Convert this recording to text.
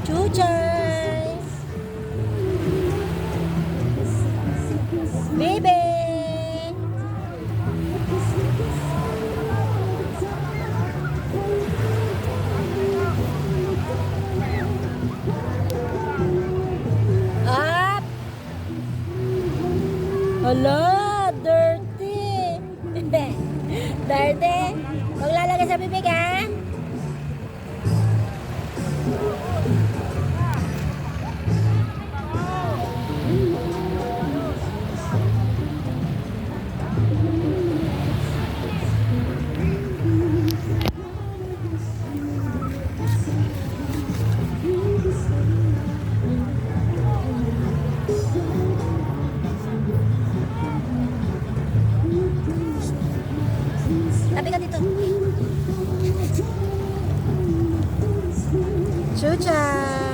Chuchay! Baby! Up! Hala! Dirty! Dirty! Huwag lalagay sa bibig, ha? Tabi ka dito. Chuchay!